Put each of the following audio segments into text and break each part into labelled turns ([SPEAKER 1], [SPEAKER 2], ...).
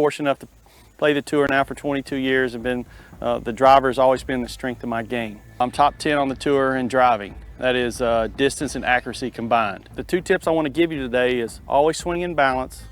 [SPEAKER 1] fortunate enough to play the tour now for 22 years and been the driver has always been the strength of my game. I'm top 10 on the tour in driving. That is distance and accuracy combined. The two tips I want to give you today is always swing in balance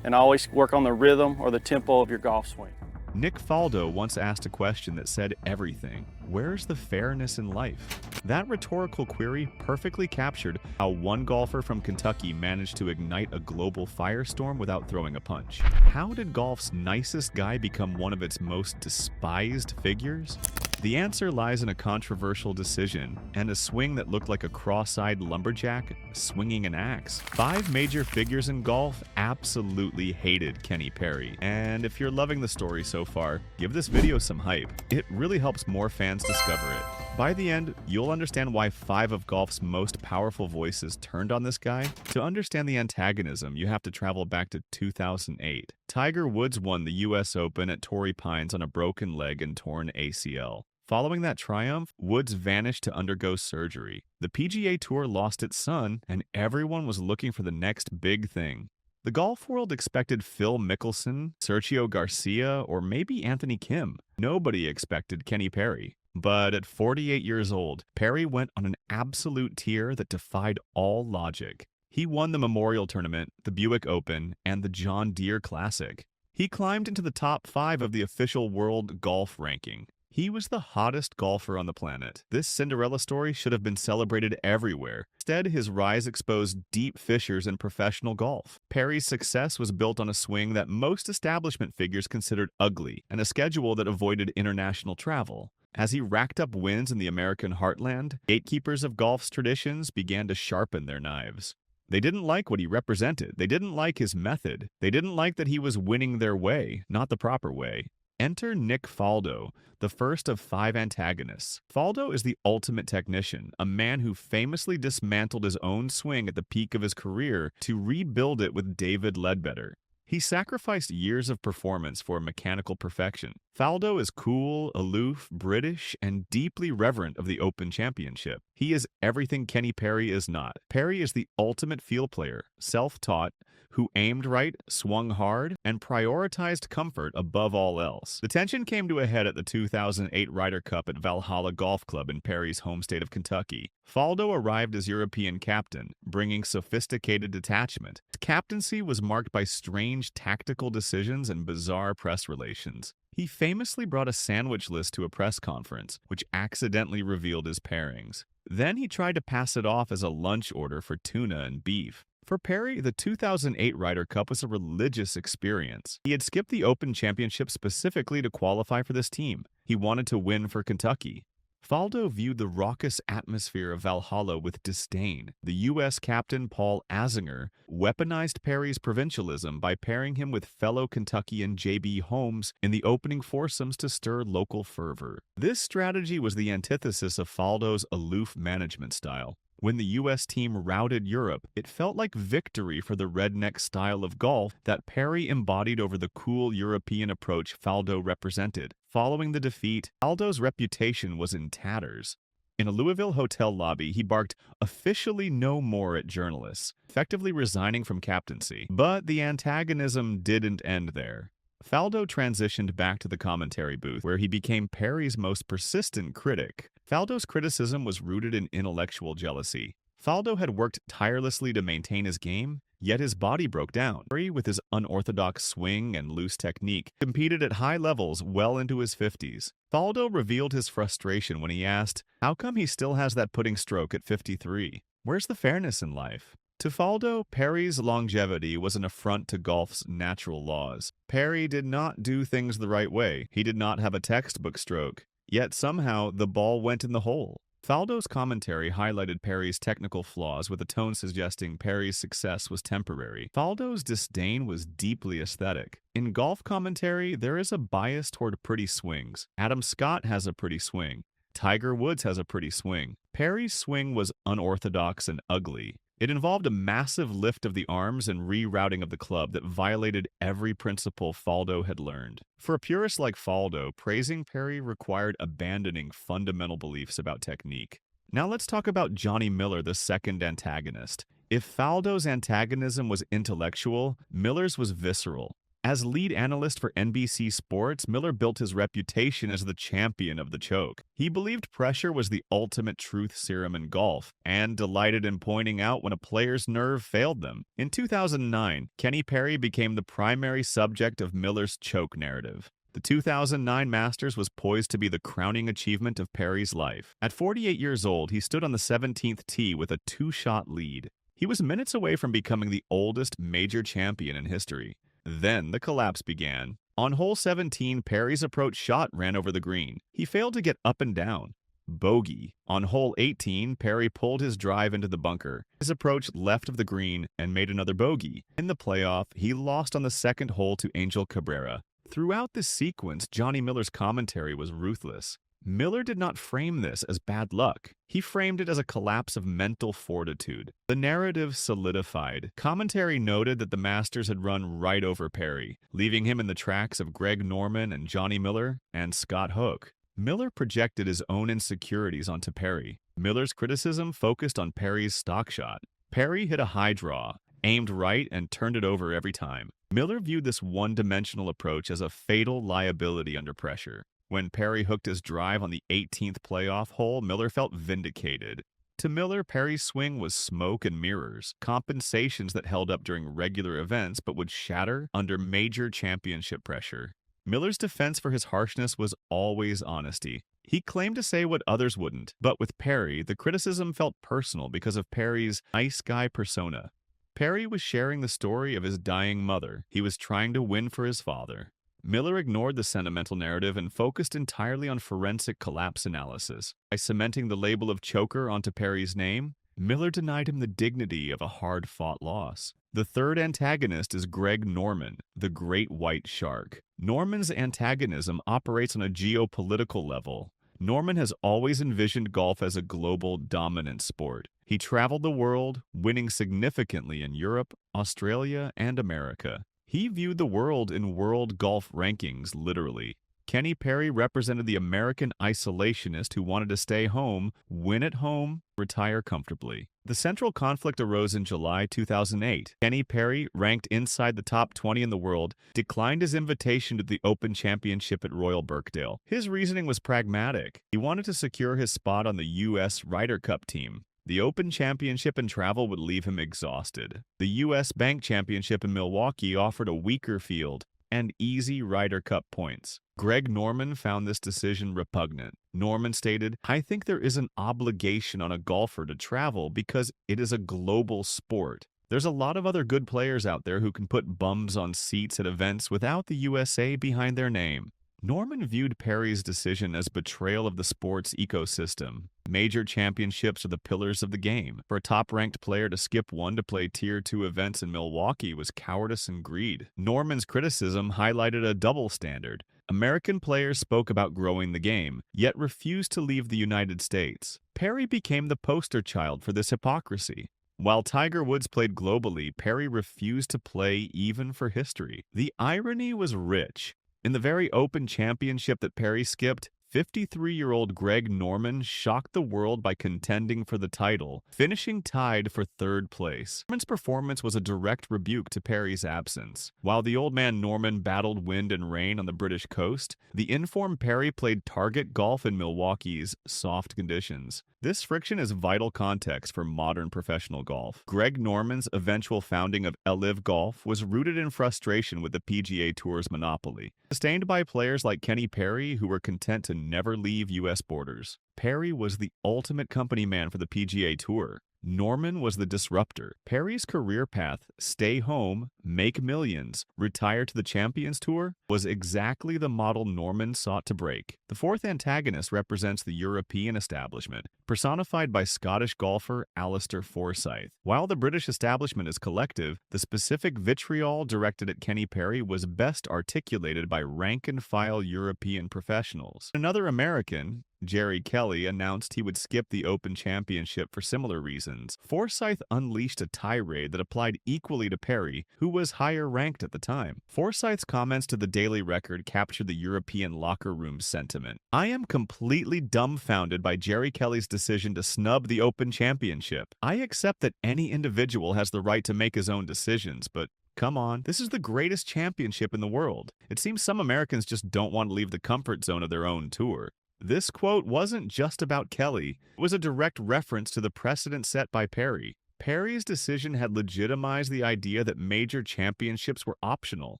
[SPEAKER 1] and always work on the rhythm or the tempo of your golf swing.
[SPEAKER 2] Nick Faldo once asked a question that said everything. Where's the fairness in life? That rhetorical query perfectly captured how one golfer from Kentucky managed to ignite a global firestorm without throwing a punch. How did golf's nicest guy become one of its most despised figures? The answer lies in a controversial decision and a swing that looked like a cross-eyed lumberjack swinging an axe. 5 major figures in golf absolutely hated Kenny Perry, and if you're loving the story so far, give this video some hype. It really helps more fans discover it. By the end, you'll understand why 5 of golf's most powerful voices turned on this guy. To understand the antagonism, you have to travel back to 2008. Tiger Woods won the US Open at Torrey Pines on a broken leg and torn ACL. Following that triumph, Woods vanished to undergo surgery. The PGA Tour lost its son, and everyone was looking for the next big thing. The golf world expected Phil Mickelson, Sergio Garcia, or maybe Anthony Kim. Nobody expected Kenny Perry. But at 48 years old, Perry went on an absolute tear that defied all logic. He won the Memorial Tournament, the Buick Open, and the John Deere Classic. He climbed into the top 5 of the official world golf ranking. He was the hottest golfer on the planet. This Cinderella story should have been celebrated everywhere. Instead, his rise exposed deep fissures in professional golf. Perry's success was built on a swing that most establishment figures considered ugly, and a schedule that avoided international travel. As he racked up wins in the American heartland, gatekeepers of golf's traditions began to sharpen their knives. They didn't like what he represented. They didn't like his method. They didn't like that he was winning their way, not the proper way. Enter Nick Faldo, the first of 5 antagonists. Faldo is the ultimate technician, a man who famously dismantled his own swing at the peak of his career to rebuild it with David Ledbetter. He sacrificed years of performance for mechanical perfection. Faldo is cool, aloof, British, and deeply reverent of the Open Championship. He is everything Kenny Perry is not. Perry is the ultimate field player, self-taught, who aimed right, swung hard, and prioritized comfort above all else. The tension came to a head at the 2008 Ryder Cup at Valhalla Golf Club in Perry's home state of Kentucky. Faldo arrived as European captain, bringing sophisticated detachment. His captaincy was marked by strange tactical decisions and bizarre press relations. He famously brought a sandwich list to a press conference, which accidentally revealed his pairings. Then he tried to pass it off as a lunch order for tuna and beef. For Perry, the 2008 Ryder Cup was a religious experience. He had skipped the Open Championship specifically to qualify for this team. He wanted to win for Kentucky. Faldo viewed the raucous atmosphere of Valhalla with disdain. The U.S. captain Paul Azinger weaponized Perry's provincialism by pairing him with fellow Kentuckian J.B. Holmes in the opening foursomes to stir local fervor. This strategy was the antithesis of Faldo's aloof management style. When the U.S. team routed Europe, it felt like victory for the redneck style of golf that Perry embodied over the cool European approach Faldo represented. Following the defeat, Faldo's reputation was in tatters. In a Louisville hotel lobby, he barked, "Officially no more" at journalists, effectively resigning from captaincy. But the antagonism didn't end there. Faldo transitioned back to the commentary booth, where he became Perry's most persistent critic. Faldo's criticism was rooted in intellectual jealousy. Faldo had worked tirelessly to maintain his game, yet his body broke down. Perry, with his unorthodox swing and loose technique, competed at high levels well into his 50s. Faldo revealed his frustration when he asked, how come he still has that putting stroke at 53? Where's the fairness in life? To Faldo, Perry's longevity was an affront to golf's natural laws. Perry did not do things the right way. He did not have a textbook stroke. Yet somehow, the ball went in the hole. Faldo's commentary highlighted Perry's technical flaws with a tone suggesting Perry's success was temporary. Faldo's disdain was deeply aesthetic. In golf commentary, there is a bias toward pretty swings. Adam Scott has a pretty swing. Tiger Woods has a pretty swing. Perry's swing was unorthodox and ugly. It involved a massive lift of the arms and rerouting of the club that violated every principle Faldo had learned. For a purist like Faldo, praising Perry required abandoning fundamental beliefs about technique. Now let's talk about Johnny Miller, the second antagonist. If Faldo's antagonism was intellectual, Miller's was visceral. As lead analyst for NBC Sports, Miller built his reputation as the champion of the choke. He believed pressure was the ultimate truth serum in golf, and delighted in pointing out when a player's nerve failed them. In 2009, Kenny Perry became the primary subject of Miller's choke narrative. The 2009 Masters was poised to be the crowning achievement of Perry's life. At 48 years old, he stood on the 17th tee with a 2-shot lead. He was minutes away from becoming the oldest major champion in history. Then the collapse began. On hole 17, Perry's approach shot ran over the green. He failed to get up and down. Bogey. On hole 18, Perry pulled his drive into the bunker. His approach left of the green and made another bogey. In the playoff, he lost on the second hole to Angel Cabrera. Throughout this sequence, Johnny Miller's commentary was ruthless. Miller did not frame this as bad luck. He framed it as a collapse of mental fortitude. The narrative solidified. Commentary noted that the Masters had run right over Perry, leaving him in the tracks of Greg Norman and Johnny Miller and Scott Hook. Miller projected his own insecurities onto Perry. Miller's criticism focused on Perry's stock shot. Perry hit a high draw, aimed right, and turned it over every time. Miller viewed this one-dimensional approach as a fatal liability under pressure. When Perry hooked his drive on the 18th playoff hole, Miller felt vindicated. To Miller, Perry's swing was smoke and mirrors, compensations that held up during regular events but would shatter under major championship pressure. Miller's defense for his harshness was always honesty. He claimed to say what others wouldn't, but with Perry, the criticism felt personal because of Perry's nice guy persona. Perry was sharing the story of his dying mother. He was trying to win for his father. Miller ignored the sentimental narrative and focused entirely on forensic collapse analysis. By cementing the label of choker onto Perry's name, Miller denied him the dignity of a hard-fought loss. The third antagonist is Greg Norman, the great white shark. Norman's antagonism operates on a geopolitical level. Norman has always envisioned golf as a global dominant sport. He traveled the world, winning significantly in Europe, Australia, and America. He viewed the world in world golf rankings, literally. Kenny Perry represented the American isolationist who wanted to stay home, win at home, retire comfortably. The central conflict arose in July 2008. Kenny Perry, ranked inside the top 20 in the world, declined his invitation to the Open Championship at Royal Birkdale. His reasoning was pragmatic. He wanted to secure his spot on the U.S. Ryder Cup team. The Open Championship and travel would leave him exhausted. The U.S. Bank Championship in Milwaukee offered a weaker field and easy Ryder Cup points. Greg Norman found this decision repugnant. Norman stated, "I think there is an obligation on a golfer to travel because it is a global sport. There's a lot of other good players out there who can put bums on seats at events without the USA behind their name." Norman viewed Perry's decision as betrayal of the sport's ecosystem. Major championships are the pillars of the game. For a top-ranked player to skip one to play Tier 2 events in Milwaukee was cowardice and greed. Norman's criticism highlighted a double standard. American players spoke about growing the game, yet refused to leave the United States. Perry became the poster child for this hypocrisy. While Tiger Woods played globally, Perry refused to play even for history. The irony was rich. In the very Open Championship that Perry skipped, 53-year-old Greg Norman shocked the world by contending for the title, finishing tied for third place. Norman's performance was a direct rebuke to Perry's absence. While the old man Norman battled wind and rain on the British coast, the informed Perry played target golf in Milwaukee's soft conditions. This friction is vital context for modern professional golf. Greg Norman's eventual founding of LIV Golf was rooted in frustration with the PGA Tour's monopoly, sustained by players like Kenny Perry who were content to never leave U.S. borders. Perry was the ultimate company man for the PGA Tour. Norman was the disruptor. Perry's career path, stay home, make millions, retire to the Champions Tour, was exactly the model Norman sought to break. The fourth antagonist represents the European establishment, personified by Scottish golfer Alistair Forsyth. While the British establishment is collective, the specific vitriol directed at Kenny Perry was best articulated by rank-and-file European professionals. Another American, Jerry Kelly, announced he would skip the Open Championship for similar reasons. Forsyth unleashed a tirade that applied equally to Perry, who was higher ranked at the time. Forsyth's comments to the Daily Record captured the European locker room sentiment. "I am completely dumbfounded by Jerry Kelly's decision to snub the Open Championship. I accept that any individual has the right to make his own decisions, but Come on, this is the greatest championship in the world. It seems some Americans just don't want to leave the comfort zone of their own tour. This quote wasn't just about Kelly. It was a direct reference to the precedent set by Perry. Perry's decision had legitimized the idea that major championships were optional.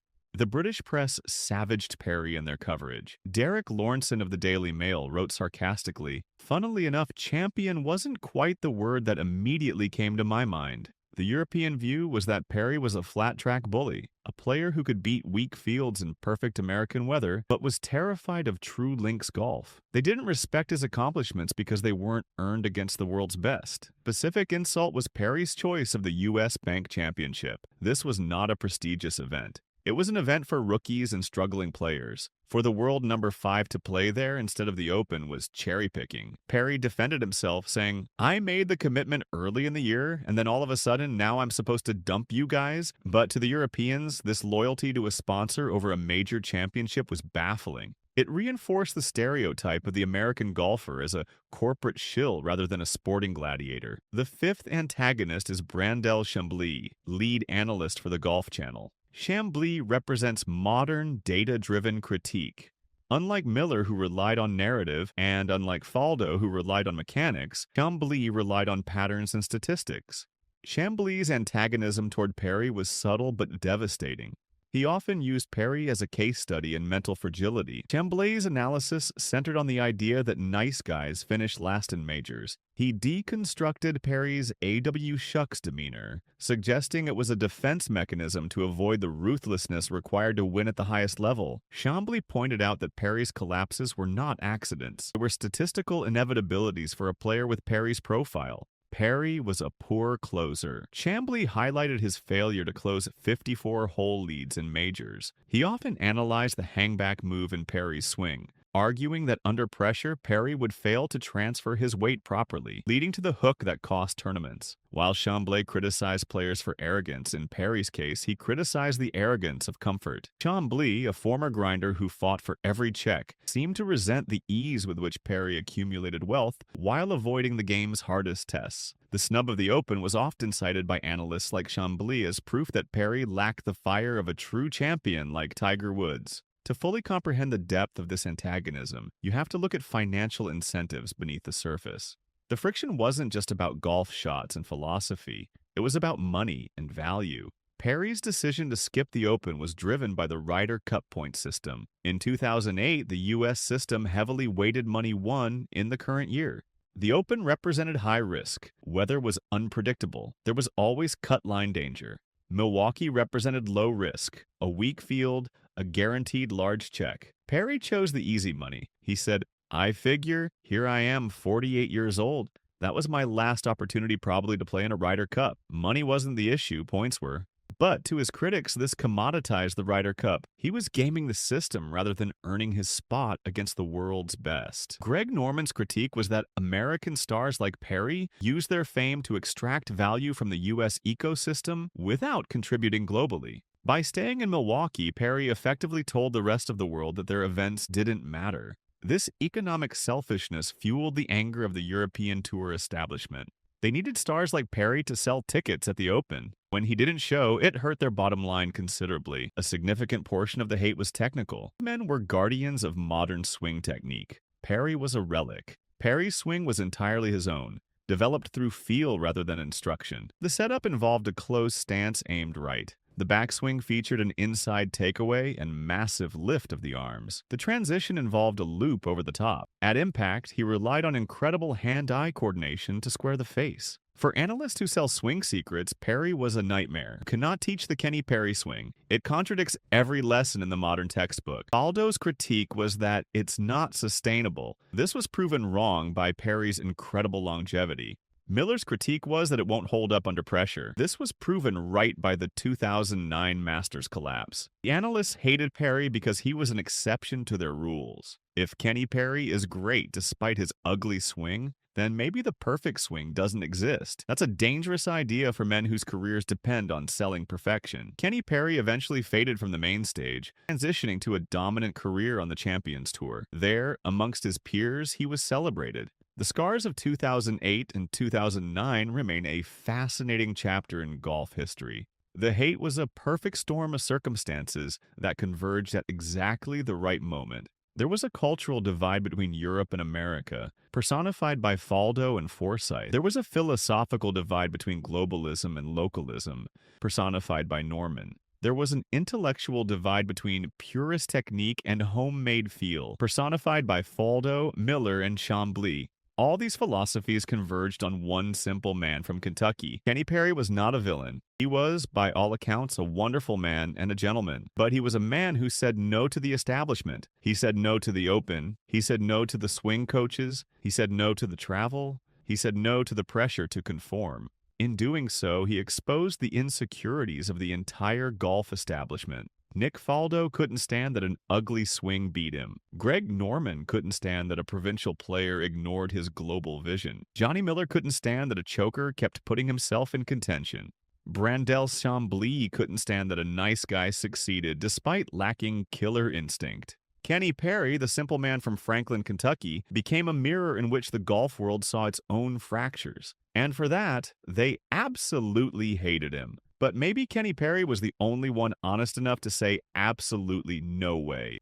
[SPEAKER 2] The British press savaged Perry in their coverage. Derek Lawrenson of the Daily Mail wrote sarcastically, "Funnily enough, champion wasn't quite the word that immediately came to my mind. The European view was that Perry was a flat-track bully, a player who could beat weak fields in perfect American weather, but was terrified of true links golf. They didn't respect his accomplishments because they weren't earned against the world's best. Specific insult was Perry's choice of the U.S. Bank Championship. This was not a prestigious event. It was an event for rookies and struggling players. For the world number 5 to play there instead of the Open was cherry-picking. Perry defended himself, saying, "I made the commitment early in the year, and then all of a sudden now I'm supposed to dump you guys?" But to the Europeans, this loyalty to a sponsor over a major championship was baffling. It reinforced the stereotype of the American golfer as a corporate shill rather than a sporting gladiator. The fifth antagonist is Brandel Chambly, lead analyst for the Golf Channel. Chambly represents modern, data-driven critique. Unlike Miller, who relied on narrative, and unlike Faldo, who relied on mechanics, Chambly relied on patterns and statistics. Chambly's antagonism toward Perry was subtle but devastating. He often used Perry as a case study in mental fragility. Chambly's analysis centered on the idea that nice guys finish last in majors. He deconstructed Perry's A.W. Shucks demeanor, suggesting it was a defense mechanism to avoid the ruthlessness required to win at the highest level. Chambly pointed out that Perry's collapses were not accidents. They were statistical inevitabilities for a player with Perry's profile. Perry was a poor closer. Chambly highlighted his failure to close 54 hole leads in majors. He often analyzed the hangback move in Perry's swing, arguing that under pressure, Perry would fail to transfer his weight properly, leading to the hook that cost tournaments. While Chambly criticized players for arrogance, in Perry's case, he criticized the arrogance of comfort. Chambly, a former grinder who fought for every check, seemed to resent the ease with which Perry accumulated wealth while avoiding the game's hardest tests. The snub of the Open was often cited by analysts like Chambly as proof that Perry lacked the fire of a true champion like Tiger Woods. To fully comprehend the depth of this antagonism, you have to look at financial incentives beneath the surface. The friction wasn't just about golf shots and philosophy, it was about money and value. Perry's decision to skip the Open was driven by the Ryder Cup point system. In 2008, the U.S. system heavily weighted money won in the current year. The Open represented high risk. Weather was unpredictable. There was always cut-line danger. Milwaukee represented low risk, a weak field, a guaranteed large check. Perry chose the easy money. He said, "I figure, here I am, 48 years old. That was my last opportunity probably to play in a Ryder Cup. Money wasn't the issue, points were." But to his critics, this commoditized the Ryder Cup. He was gaming the system rather than earning his spot against the world's best. Greg Norman's critique was that American stars like Perry used their fame to extract value from the U.S. ecosystem without contributing globally. By staying in Milwaukee, Perry effectively told the rest of the world that their events didn't matter. This economic selfishness fueled the anger of the European Tour establishment. They needed stars like Perry to sell tickets at the Open. When he didn't show, it hurt their bottom line considerably. A significant portion of the hate was technical. Men were guardians of modern swing technique. Perry was a relic. Perry's swing was entirely his own, developed through feel rather than instruction. The setup involved a closed stance aimed right. The backswing featured an inside takeaway and massive lift of the arms. The transition involved a loop over the top. At impact, he relied on incredible hand-eye coordination to square the face. For analysts who sell swing secrets, Perry was a nightmare. Cannot teach the Kenny Perry swing. It contradicts every lesson in the modern textbook. Faldo's critique was that it's not sustainable. This was proven wrong by Perry's incredible longevity. Miller's critique was that it won't hold up under pressure. This was proven right by the 2009 Masters collapse. The analysts hated Perry because he was an exception to their rules. If Kenny Perry is great despite his ugly swing, then maybe the perfect swing doesn't exist. That's a dangerous idea for men whose careers depend on selling perfection. Kenny Perry eventually faded from the main stage, transitioning to a dominant career on the Champions Tour. There, amongst his peers, he was celebrated. The scars of 2008 and 2009 remain a fascinating chapter in golf history. The hate was a perfect storm of circumstances that converged at exactly the right moment. There was a cultural divide between Europe and America, personified by Faldo and Forsyth. There was a philosophical divide between globalism and localism, personified by Norman. There was an intellectual divide between purist technique and homemade feel, personified by Faldo, Miller, and Chambly. All these philosophies converged on one simple man from Kentucky. Kenny Perry was not a villain. He was, by all accounts, a wonderful man and a gentleman. But he was a man who said no to the establishment. He said no to the Open. He said no to the swing coaches. He said no to the travel. He said no to the pressure to conform. In doing so, he exposed the insecurities of the entire golf establishment. Nick Faldo couldn't stand that an ugly swing beat him. Greg Norman couldn't stand that a provincial player ignored his global vision. Johnny Miller couldn't stand that a choker kept putting himself in contention. Brandel Chambly couldn't stand that a nice guy succeeded despite lacking killer instinct. Kenny Perry, the simple man from Franklin, Kentucky, became a mirror in which the golf world saw its own fractures. And for that, they absolutely hated him. But maybe Kenny Perry was the only one honest enough to say absolutely no way.